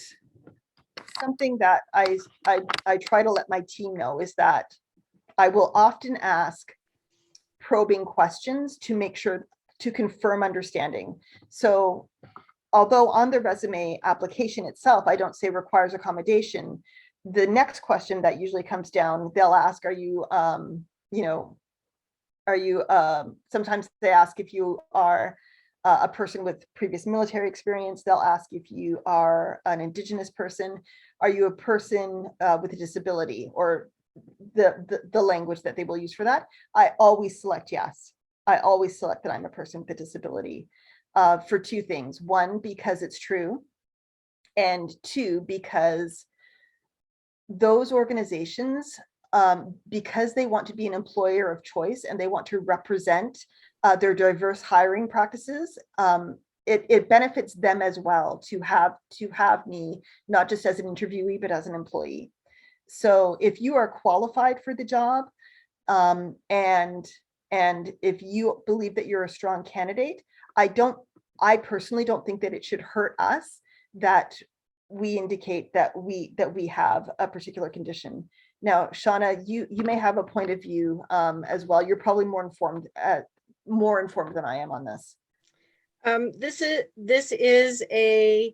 something that I try to let my team know is that I will often ask probing questions to make sure to confirm understanding. So although on the resume application itself, I don't say requires accommodation, the next question that usually comes down, they'll ask, sometimes they ask if you are a person with previous military experience. They'll ask if you are an Indigenous person. Are you a person with a disability, or the language that they will use for that? I always select yes. I always select that I'm a person with a disability for two things. One, because it's true. And two, because those organizations, because they want to be an employer of choice and they want to represent their diverse hiring practices, it benefits them as well to have me not just as an interviewee, but as an employee. So if you are qualified for the job, and if you believe that you're a strong candidate, I personally don't think that it should hurt us that we indicate that we have a particular condition. Now, Shauna, you may have a point of view as well. You're probably more informed than I am on this. This is a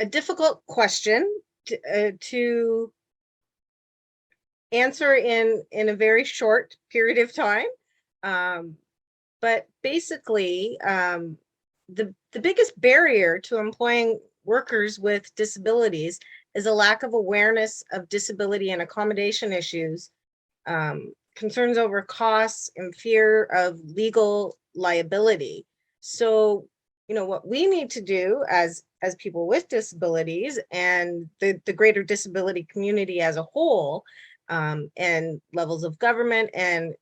difficult question to answer in a very short period of time. But basically, the biggest barrier to employing workers with disabilities is a lack of awareness of disability and accommodation issues, concerns over costs, and fear of legal liability. So, what we need to do as people with disabilities and the greater disability community as a whole, and levels of government, and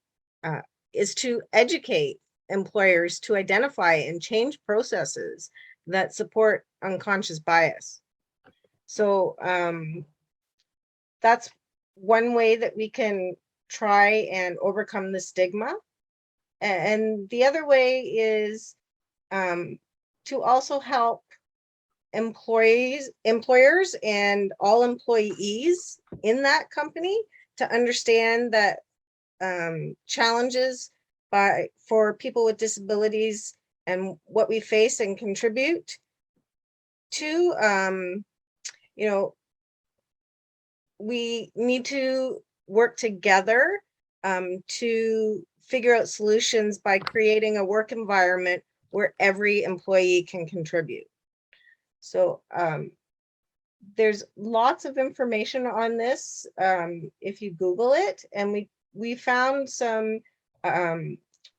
is to educate employers to identify and change processes that support unconscious bias. So that's one way that we can try and overcome the stigma. And the other way is to also help employers and all employees in that company to understand that challenges for people with disabilities and what we face and contribute to, we need to work together to figure out solutions by creating a work environment where every employee can contribute. So there's lots of information on this if you Google it, and we found some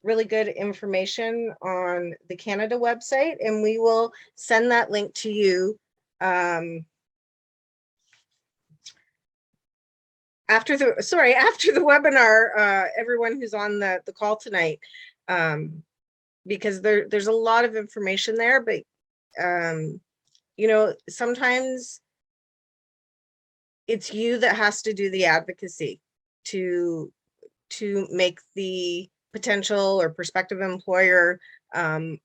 really good information on the Canada website, and we will send that link to you after the webinar, everyone who's on the call tonight, because there's a lot of information there, but sometimes it's you that has to do the advocacy to make the potential or prospective employer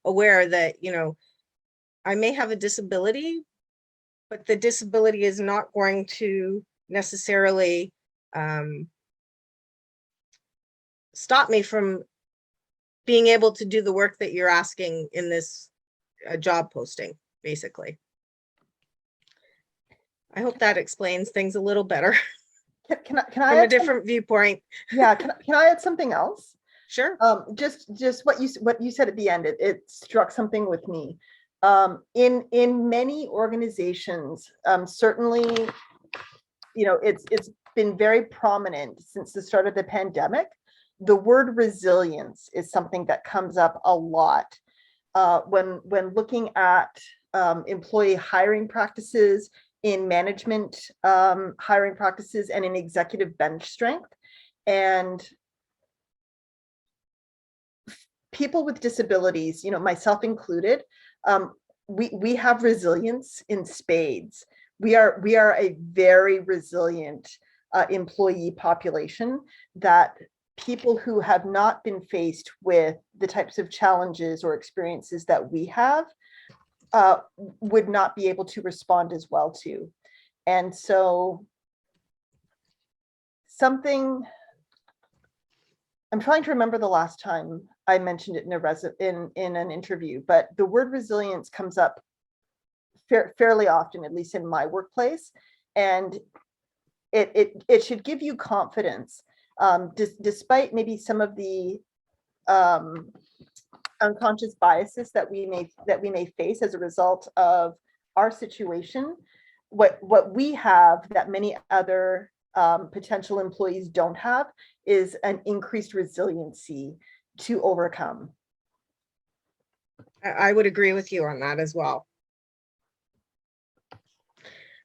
aware that, I may have a disability, but the disability is not going to necessarily stop me from being able to do the work that you're asking in this job posting, basically. I hope that explains things a little better. Can I from a different viewpoint? Yeah, can I add something else? Sure. Just what you said at the end, it struck something with me. In many organizations, certainly, it's been very prominent since the start of the pandemic. The word resilience is something that comes up a lot when looking at employee hiring practices, in management hiring practices, and in executive bench strength. And people with disabilities, myself included, we have resilience in spades. We are a very resilient employee population, that people who have not been faced with the types of challenges or experiences that we have would not be able to respond as well to. And so I'm trying to remember the last time I mentioned it in an interview, but the word resilience comes up fairly often, at least in my workplace, and it should give you confidence, despite maybe some of the unconscious biases that we may face as a result of our situation. What we have that many other potential employees don't have is an increased resiliency to overcome. I would agree with you on that as well.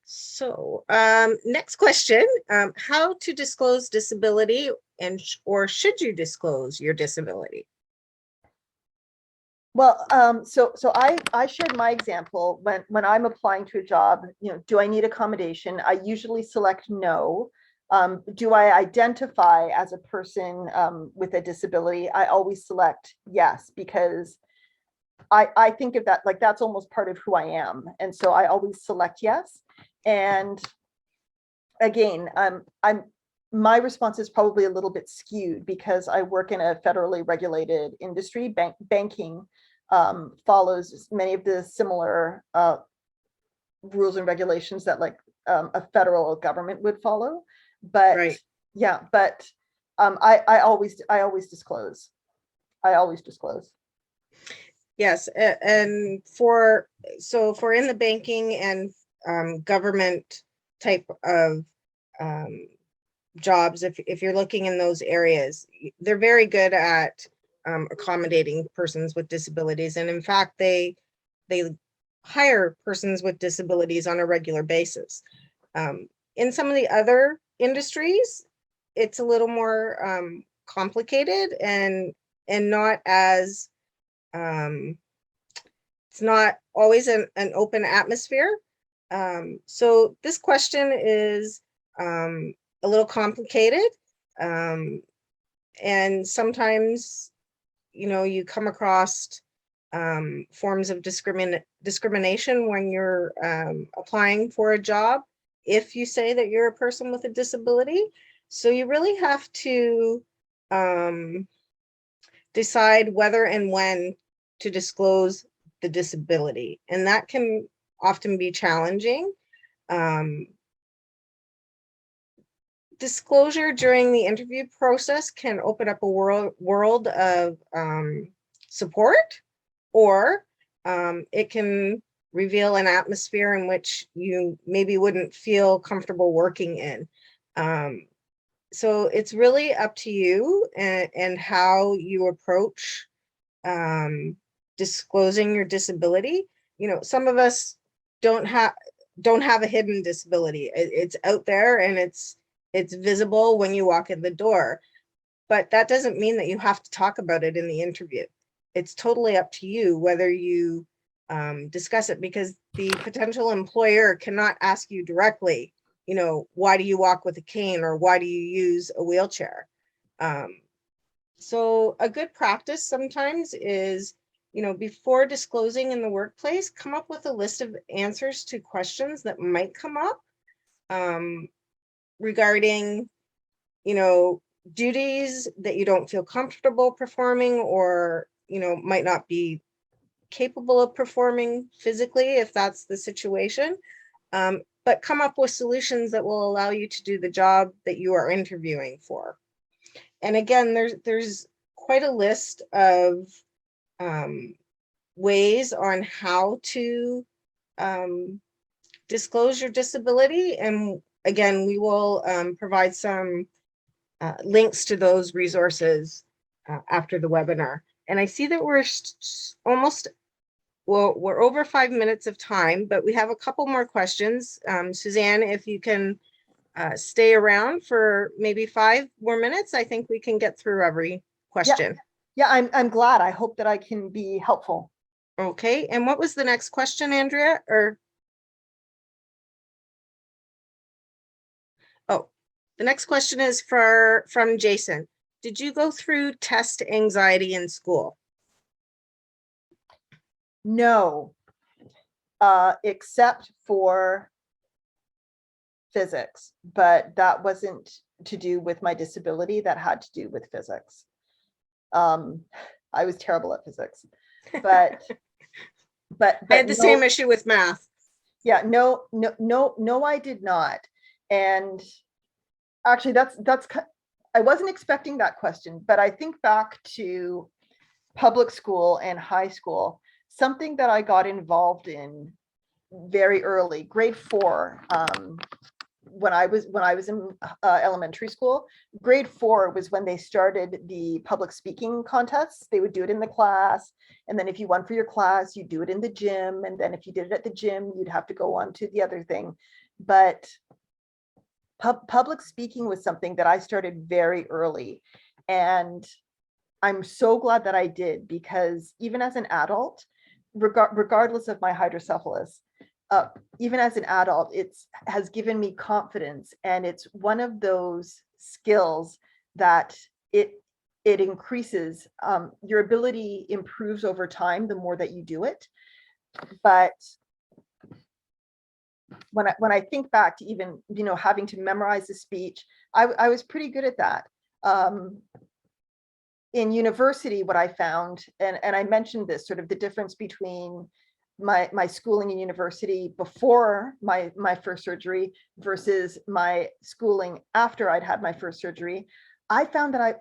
So next question, how to disclose disability, or should you disclose your disability? Well, so I shared my example when I'm applying to a job. Do I need accommodation? I usually select no. Do I identify as a person with a disability? I always select yes, because I think of that like that's almost part of who I am, and so I always select yes. And again, my response is probably a little bit skewed because I work in a federally regulated industry. Banking follows many of the similar rules and regulations that like a federal government would follow. But right. Yeah, but I always disclose. I always disclose. Yes, and for in the banking and government type of jobs, if you're looking in those areas, they're very good at accommodating persons with disabilities, and in fact, they hire persons with disabilities on a regular basis. In some of the other industries, it's a little more complicated and not as it's not always an open atmosphere. So this question is a little complicated, and sometimes you come across forms of discrimination when you're applying for a job if you say that you're a person with a disability. So you really have to decide whether and when to disclose the disability, and that can often be challenging. Disclosure during the interview process can open up a world of support, or it can reveal an atmosphere in which you maybe wouldn't feel comfortable working in. So it's really up to you and how you approach disclosing your disability. Some of us don't have a hidden disability. It's out there, and it's it's visible when you walk in the door, but that doesn't mean that you have to talk about it in the interview. It's totally up to you whether you discuss it, because the potential employer cannot ask you directly, why do you walk with a cane, or why do you use a wheelchair? So a good practice sometimes is, before disclosing in the workplace, come up with a list of answers to questions that might come up regarding, duties that you don't feel comfortable performing, or, might not be capable of performing physically if that's the situation. But come up with solutions that will allow you to do the job that you are interviewing for. And again, there's quite a list of ways on how to disclose your disability. And again, we will provide some links to those resources after the webinar. And I see that we're we're over 5 minutes of time, but we have a couple more questions. Suzanne, if you can stay around for maybe 5 more minutes, I think we can get through every question. Yeah, I'm glad. I hope that I can be helpful. Okay, and what was the next question, Andrea? Oh, the next question is from Jason. Did you go through test anxiety in school? No, except for physics, but that wasn't to do with my disability. That had to do with physics. I was terrible at physics, but I had the same issue with math. Yeah, no, I did not. And actually, I wasn't expecting that question, but I think back to public school and high school, something that I got involved in very early, grade 4, when I was in elementary school. Grade 4 was when they started the public speaking contests. They would do it in the class, and then if you won for your class, you do it in the gym, and then if you did it at the gym, you'd have to go on to the other thing. But public speaking was something that I started very early, and I'm so glad that I did, because even as an adult, regardless of my hydrocephalus, even as an adult, it has given me confidence, and it's one of those skills that it increases. Your ability improves over time the more that you do it. But when I think back to even having to memorize the speech, I was pretty good at that. In university, what I found, and I mentioned this, sort of the difference between my schooling in university before my first surgery versus my schooling after I'd had my first surgery, I found that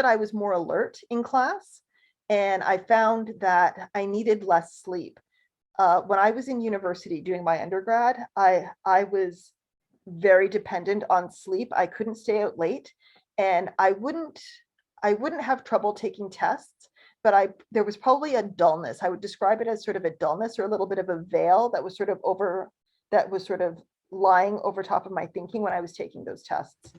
I was more alert in class, and I found that I needed less sleep. When I was in university doing my undergrad, I was very dependent on sleep. I couldn't stay out late, and I wouldn't have trouble taking tests, but there was probably a dullness. I would describe it as sort of a dullness, or a little bit of a veil that was sort of lying over top of my thinking when I was taking those tests.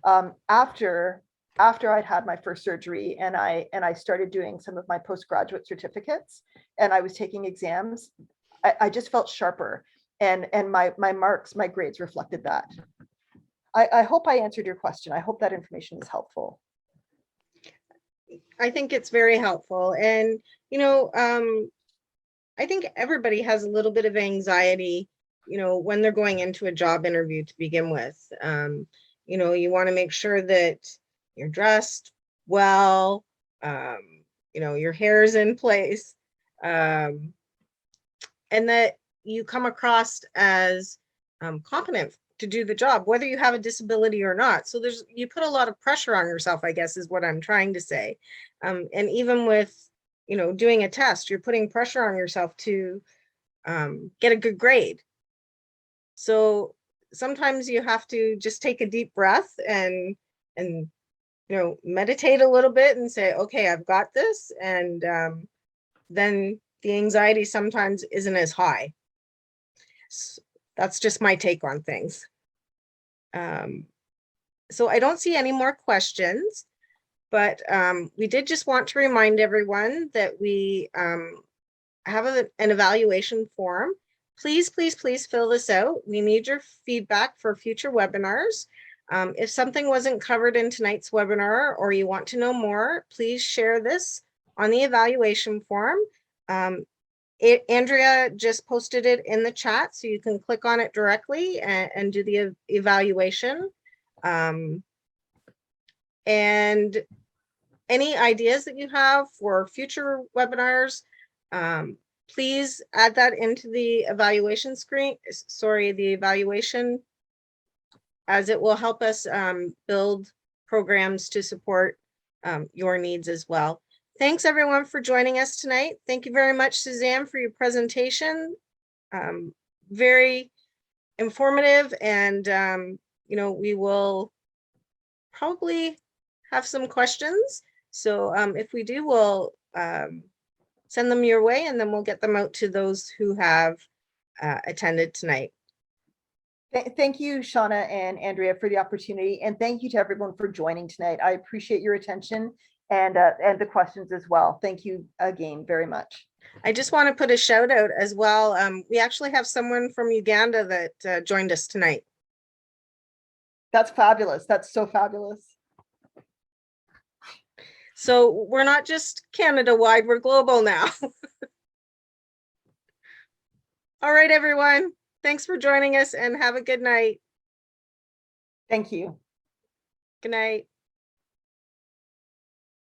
After I'd had my first surgery, and I started doing some of my postgraduate certificates, and I was taking exams, I just felt sharper, and my marks, my grades reflected that. I hope I answered your question. I hope that information is helpful. I think it's very helpful. And, I think everybody has a little bit of anxiety, when they're going into a job interview to begin with. You want to make sure that you're dressed well, your hair is in place, and that you come across as competent to do the job, whether you have a disability or not. So you put a lot of pressure on yourself, I guess, is what I'm trying to say. And even with, doing a test, you're putting pressure on yourself to get a good grade. So sometimes you have to just take a deep breath and meditate a little bit and say, okay, I've got this. And then the anxiety sometimes isn't as high. So that's just my take on things. So I don't see any more questions, but we did just want to remind everyone that we have an evaluation form. Please, please, please fill this out. We need your feedback for future webinars. If something wasn't covered in tonight's webinar or you want to know more, please share this on the evaluation form. Andrea just posted it in the chat, so you can click on it directly and do the evaluation. And any ideas that you have for future webinars, please add that into the evaluation screen, the evaluation, as it will help us build programs to support your needs as well. Thanks everyone for joining us tonight. Thank you very much, Suzanne, for your presentation. Very informative, and we will probably have some questions. So if we do, we'll send them your way, and then we'll get them out to those who have attended tonight. Thank you, Shauna and Andrea, for the opportunity. And thank you to everyone for joining tonight. I appreciate your attention and the questions as well. Thank you again very much. I just want to put a shout out as well. We actually have someone from Uganda that joined us tonight. That's fabulous. That's so fabulous. So we're not just Canada-wide, we're global now. All right, everyone. Thanks for joining us, and have a good night. Thank you. Good night.